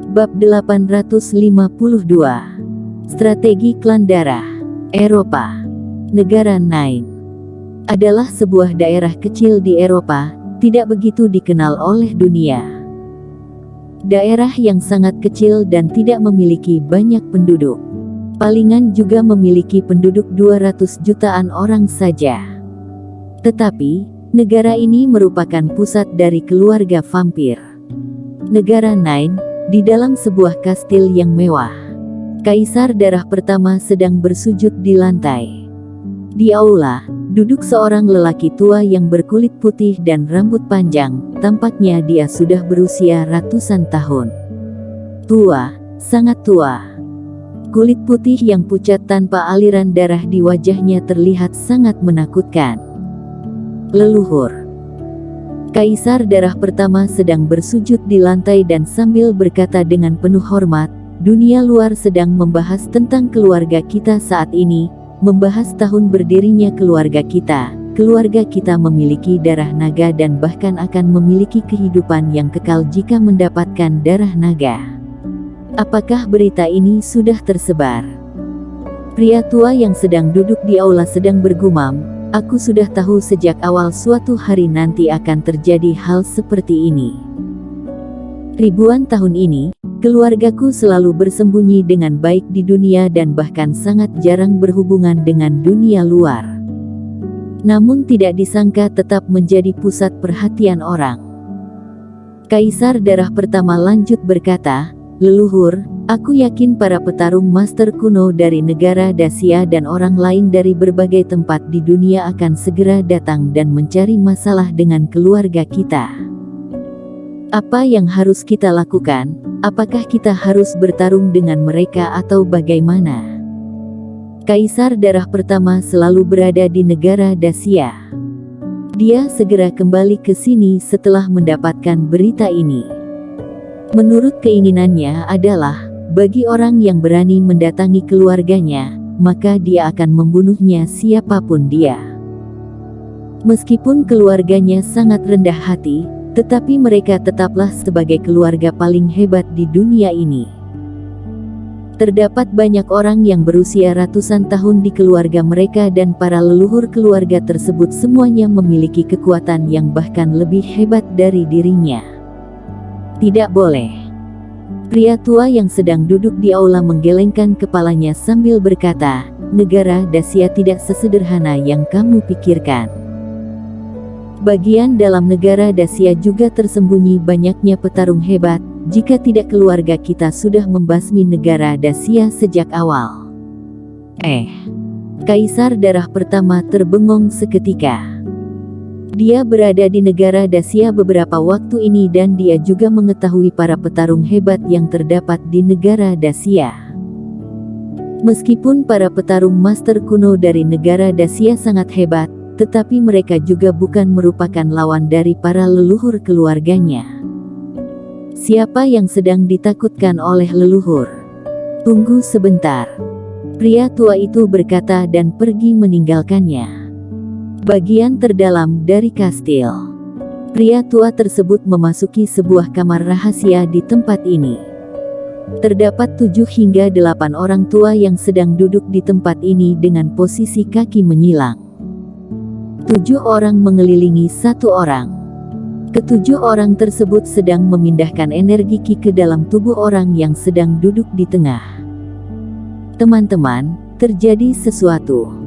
Bab 852. Strategi Klan Darah. Eropa. Negara Nine adalah sebuah daerah kecil di Eropa, tidak begitu dikenal oleh dunia. Daerah yang sangat kecil dan tidak memiliki banyak penduduk. Palingan juga memiliki penduduk 200 jutaan orang saja. Tetapi, negara ini merupakan pusat dari keluarga vampir. Negara Nine, di dalam sebuah kastil yang mewah. Kaisar Darah Pertama sedang bersujud di lantai. Di aula, duduk seorang lelaki tua yang berkulit putih dan rambut panjang, tampaknya dia sudah berusia ratusan tahun. Tua, sangat tua. Kulit putih yang pucat tanpa aliran darah di wajahnya terlihat sangat menakutkan. Leluhur. Kaisar Darah Pertama sedang bersujud di lantai dan sambil berkata dengan penuh hormat, "Dunia luar sedang membahas tentang keluarga kita saat ini, membahas tahun berdirinya keluarga kita. Keluarga kita memiliki darah naga dan bahkan akan memiliki kehidupan yang kekal jika mendapatkan darah naga. Apakah berita ini sudah tersebar?" Pria tua yang sedang duduk di aula sedang bergumam, "Aku sudah tahu sejak awal suatu hari nanti akan terjadi hal seperti ini. Ribuan tahun ini, keluargaku selalu bersembunyi dengan baik di dunia dan bahkan sangat jarang berhubungan dengan dunia luar. Namun tidak disangka tetap menjadi pusat perhatian orang." Kaisar Darah Pertama lanjut berkata, "Leluhur, aku yakin para petarung master kuno dari negara Dacia dan orang lain dari berbagai tempat di dunia akan segera datang dan mencari masalah dengan keluarga kita. Apa yang harus kita lakukan? Apakah kita harus bertarung dengan mereka atau bagaimana?" Kaisar Darah Pertama selalu berada di negara Dacia. Dia segera kembali ke sini setelah mendapatkan berita ini. Menurut keinginannya adalah, bagi orang yang berani mendatangi keluarganya, maka dia akan membunuhnya siapapun dia. Meskipun keluarganya sangat rendah hati, tetapi mereka tetaplah sebagai keluarga paling hebat di dunia ini. Terdapat banyak orang yang berusia ratusan tahun di keluarga mereka dan para leluhur keluarga tersebut semuanya memiliki kekuatan yang bahkan lebih hebat dari dirinya. Tidak boleh. Pria tua yang sedang duduk di aula menggelengkan kepalanya sambil berkata, "Negara Dacia tidak sesederhana yang kamu pikirkan. Bagian dalam negara Dacia juga tersembunyi banyaknya petarung hebat, jika tidak keluarga kita sudah membasmi negara Dacia sejak awal." Kaisar Darah Pertama terbengong seketika. Dia berada di negara Dacia beberapa waktu ini dan dia juga mengetahui para petarung hebat yang terdapat di negara Dacia. Meskipun para petarung master kuno dari negara Dacia sangat hebat, tetapi mereka juga bukan merupakan lawan dari para leluhur keluarganya. Siapa yang sedang ditakutkan oleh leluhur? Tunggu sebentar. Pria tua itu berkata dan pergi meninggalkannya. Bagian terdalam dari kastil. Pria tua tersebut memasuki sebuah kamar rahasia di tempat ini. Terdapat 7 hingga 8 orang tua yang sedang duduk di tempat ini dengan posisi kaki menyilang. 7 orang mengelilingi 1 orang. Ketujuh orang tersebut sedang memindahkan energi ki ke dalam tubuh orang yang sedang duduk di tengah. Teman-teman, terjadi sesuatu.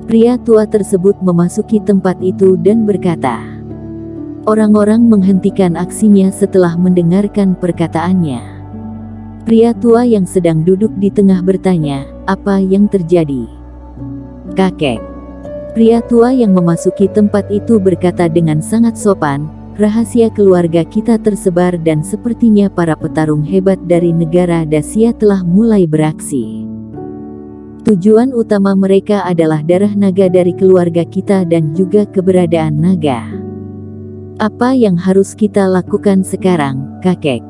Pria tua tersebut memasuki tempat itu dan berkata. Orang-orang menghentikan aksinya setelah mendengarkan perkataannya. Pria tua yang sedang duduk di tengah bertanya, "Apa yang terjadi?" "Kakek." Pria tua yang memasuki tempat itu berkata dengan sangat sopan, "Rahasia keluarga kita tersebar dan sepertinya para petarung hebat dari negara Dacia telah mulai beraksi. Tujuan utama mereka adalah darah naga dari keluarga kita dan juga keberadaan naga. Apa yang harus kita lakukan sekarang, kakek?"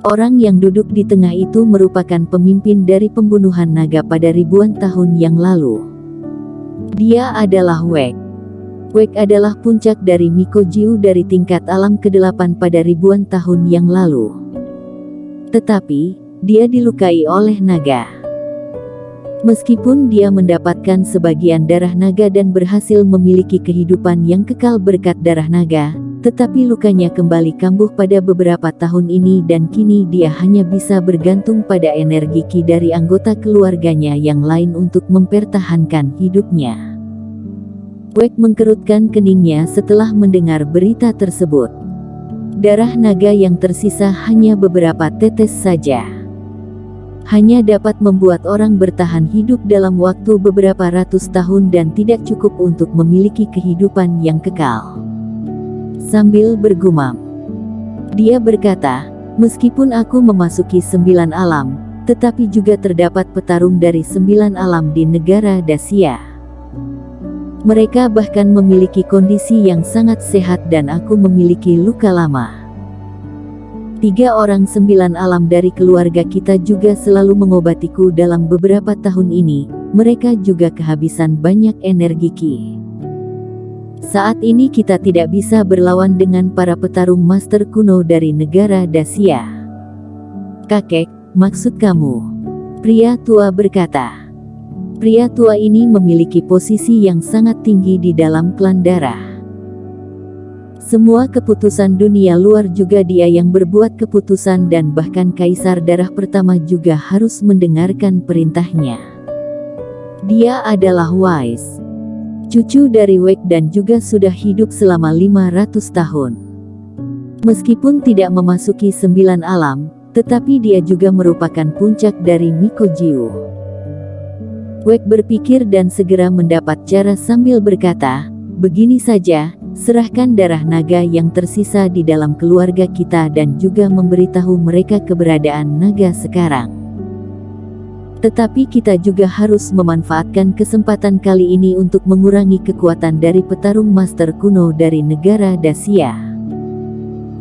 Orang yang duduk di tengah itu merupakan pemimpin dari pembunuhan naga pada ribuan tahun yang lalu. Dia adalah Wek. Wek adalah puncak dari Mikojiu dari tingkat alam ke-8 pada ribuan tahun yang lalu. Tetapi, dia dilukai oleh naga. Meskipun dia mendapatkan sebagian darah naga dan berhasil memiliki kehidupan yang kekal berkat darah naga, tetapi lukanya kembali kambuh pada beberapa tahun ini dan kini dia hanya bisa bergantung pada energi ki dari anggota keluarganya yang lain untuk mempertahankan hidupnya. Wek mengkerutkan keningnya setelah mendengar berita tersebut. Darah naga yang tersisa hanya beberapa tetes saja. Hanya dapat membuat orang bertahan hidup dalam waktu beberapa ratus tahun dan tidak cukup untuk memiliki kehidupan yang kekal. Sambil bergumam, dia berkata, meskipun aku memasuki 9 alam, tetapi juga terdapat petarung dari 9 alam di negara Dacia. Mereka bahkan memiliki kondisi yang sangat sehat dan aku memiliki luka lama. 3 orang 9 alam dari keluarga kita juga selalu mengobatiku dalam beberapa tahun ini, mereka juga kehabisan banyak energi ki. Saat ini kita tidak bisa berlawan dengan para petarung master kuno dari negara Dacia. Kakek, maksud kamu? Pria tua berkata. Pria tua ini memiliki posisi yang sangat tinggi di dalam klan darah. Semua keputusan dunia luar juga dia yang berbuat keputusan dan bahkan Kaisar Darah Pertama juga harus mendengarkan perintahnya. Dia adalah Wise, cucu dari Wek dan juga sudah hidup selama 500 tahun. Meskipun tidak memasuki 9 alam, tetapi dia juga merupakan puncak dari Mikojiu. Wek berpikir dan segera mendapat cara sambil berkata, begini saja, serahkan darah naga yang tersisa di dalam keluarga kita dan juga memberitahu mereka keberadaan naga sekarang. Tetapi kita juga harus memanfaatkan kesempatan kali ini untuk mengurangi kekuatan dari petarung master kuno dari negara Dacia.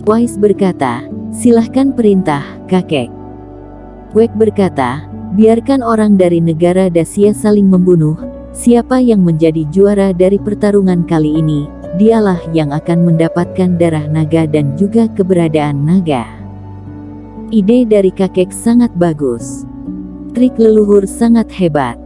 Wise berkata, silahkan perintah, kakek. Wek berkata, biarkan orang dari negara Dacia saling membunuh, siapa yang menjadi juara dari pertarungan kali ini, dialah yang akan mendapatkan darah naga dan juga keberadaan naga. Ide dari kakek sangat bagus. Trik leluhur sangat hebat.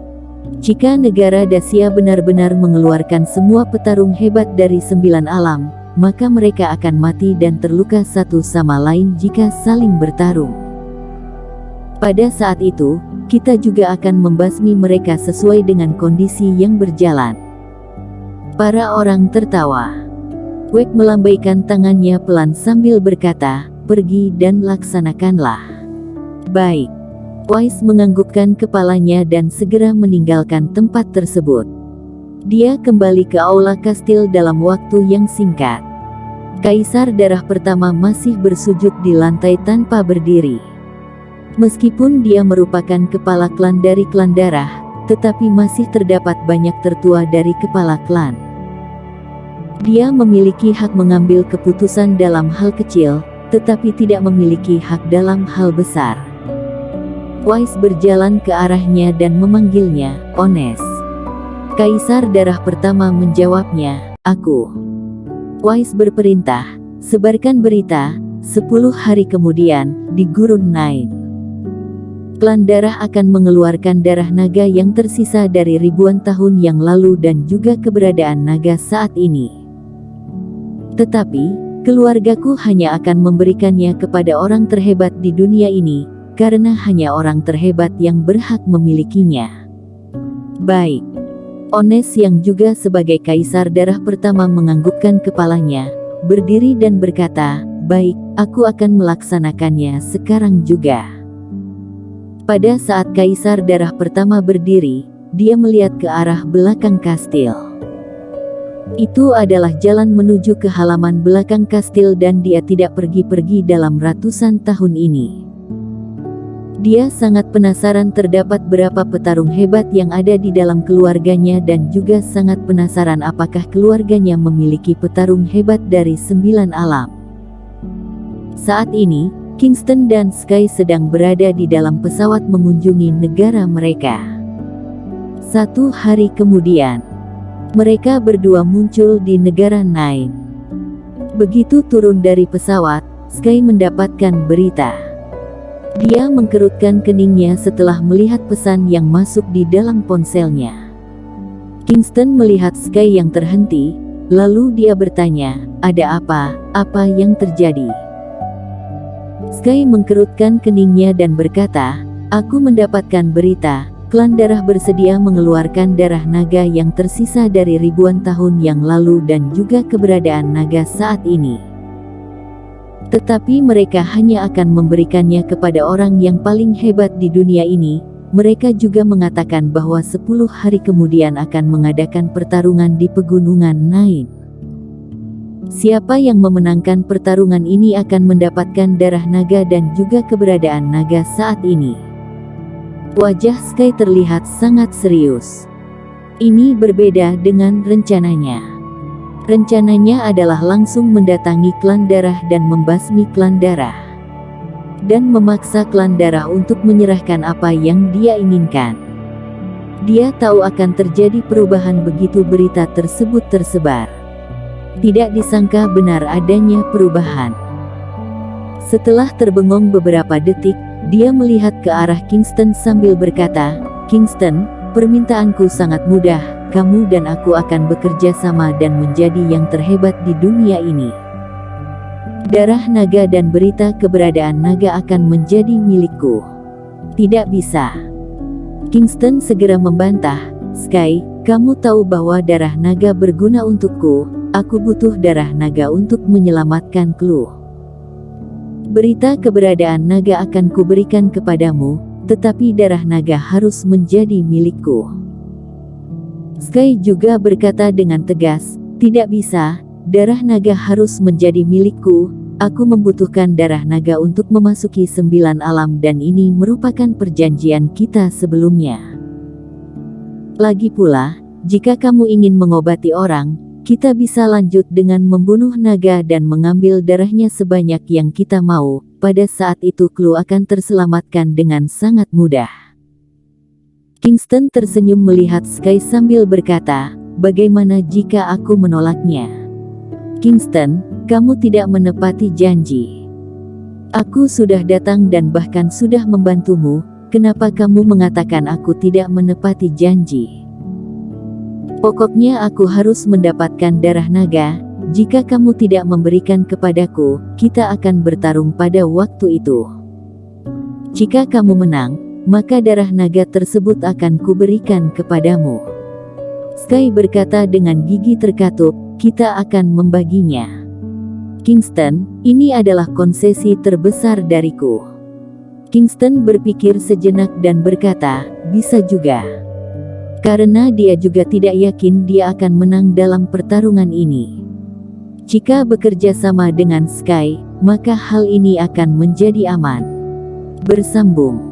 Jika negara Dacia benar-benar mengeluarkan semua petarung hebat dari 9 alam, maka mereka akan mati dan terluka satu sama lain jika saling bertarung. Pada saat itu, kita juga akan membasmi mereka sesuai dengan kondisi yang berjalan. Para orang tertawa. Wek melambaikan tangannya pelan sambil berkata, pergi dan laksanakanlah. Baik. Wise menganggukkan kepalanya dan segera meninggalkan tempat tersebut. Dia kembali ke aula kastil dalam waktu yang singkat. Kaisar Darah Pertama masih bersujud di lantai tanpa berdiri. Meskipun dia merupakan kepala klan dari klan darah, tetapi masih terdapat banyak tertua dari kepala klan. Dia memiliki hak mengambil keputusan dalam hal kecil, tetapi tidak memiliki hak dalam hal besar. Wise berjalan ke arahnya dan memanggilnya, Ones. Kaisar Darah Pertama menjawabnya, aku. Wise berperintah, sebarkan berita, 10 hari kemudian, di Gurun Nine. Klan darah akan mengeluarkan darah naga yang tersisa dari ribuan tahun yang lalu dan juga keberadaan naga saat ini. Tetapi, keluargaku hanya akan memberikannya kepada orang terhebat di dunia ini, karena hanya orang terhebat yang berhak memilikinya. Baik. Ones yang juga sebagai Kaisar Darah Pertama menganggukkan kepalanya, berdiri dan berkata, baik, aku akan melaksanakannya sekarang juga. Pada saat Kaisar Darah Pertama berdiri, dia melihat ke arah belakang kastil. Itu adalah jalan menuju ke halaman belakang kastil dan dia tidak pergi-pergi dalam ratusan tahun ini. Dia sangat penasaran terdapat berapa petarung hebat yang ada di dalam keluarganya dan juga sangat penasaran apakah keluarganya memiliki petarung hebat dari 9 alam. Saat ini, Kingston dan Sky sedang berada di dalam pesawat mengunjungi negara mereka. 1 hari kemudian, mereka berdua muncul di negara Nine. Begitu turun dari pesawat, Sky mendapatkan berita. Dia mengkerutkan keningnya setelah melihat pesan yang masuk di dalam ponselnya. Kingston melihat Sky yang terhenti, lalu dia bertanya, "Ada apa? Apa yang terjadi?" Sky mengkerutkan keningnya dan berkata, "Aku mendapatkan berita, klan darah bersedia mengeluarkan darah naga yang tersisa dari ribuan tahun yang lalu dan juga keberadaan naga saat ini. Tetapi mereka hanya akan memberikannya kepada orang yang paling hebat di dunia ini. Mereka juga mengatakan bahwa 10 hari kemudian akan mengadakan pertarungan di pegunungan Nain. Siapa yang memenangkan pertarungan ini akan mendapatkan darah naga dan juga keberadaan naga saat ini." Wajah Sky terlihat sangat serius. Ini berbeda dengan rencananya. Rencananya adalah langsung mendatangi klan darah dan membasmi klan darah. Dan memaksa klan darah untuk menyerahkan apa yang dia inginkan. Dia tahu akan terjadi perubahan begitu berita tersebut tersebar. Tidak disangka benar adanya perubahan. Setelah terbengong beberapa detik, dia melihat ke arah Kingston sambil berkata, "Kingston, permintaanku sangat mudah. Kamu dan aku akan bekerja sama dan menjadi yang terhebat di dunia ini. Darah naga dan berita keberadaan naga akan menjadi milikku." "Tidak bisa." Kingston segera membantah, "Sky, kamu tahu bahwa darah naga berguna untukku. Aku butuh darah naga untuk menyelamatkan Clue. Berita keberadaan naga akan kuberikan kepadamu, tetapi darah naga harus menjadi milikku." Sky juga berkata dengan tegas, "Tidak bisa, darah naga harus menjadi milikku. Aku membutuhkan darah naga untuk memasuki 9 alam dan ini merupakan perjanjian kita sebelumnya. Lagi pula, jika kamu ingin mengobati orang, kita bisa lanjut dengan membunuh naga dan mengambil darahnya sebanyak yang kita mau. Pada saat itu Clue akan terselamatkan dengan sangat mudah." Kingston tersenyum melihat Sky sambil berkata, "Bagaimana jika aku menolaknya?" "Kingston, kamu tidak menepati janji. Aku sudah datang dan bahkan sudah membantumu. Kenapa kamu mengatakan aku tidak menepati janji? Pokoknya aku harus mendapatkan darah naga. Jika kamu tidak memberikan kepadaku, kita akan bertarung pada waktu itu. Jika kamu menang, maka darah naga tersebut akan kuberikan kepadamu." Sky berkata dengan gigi terkatup, "Kita akan membaginya. Kingston, ini adalah konsesi terbesar dariku." Kingston berpikir sejenak dan berkata, "Bisa juga." Karena dia juga tidak yakin dia akan menang dalam pertarungan ini. Jika bekerja sama dengan Sky, maka hal ini akan menjadi aman. Bersambung.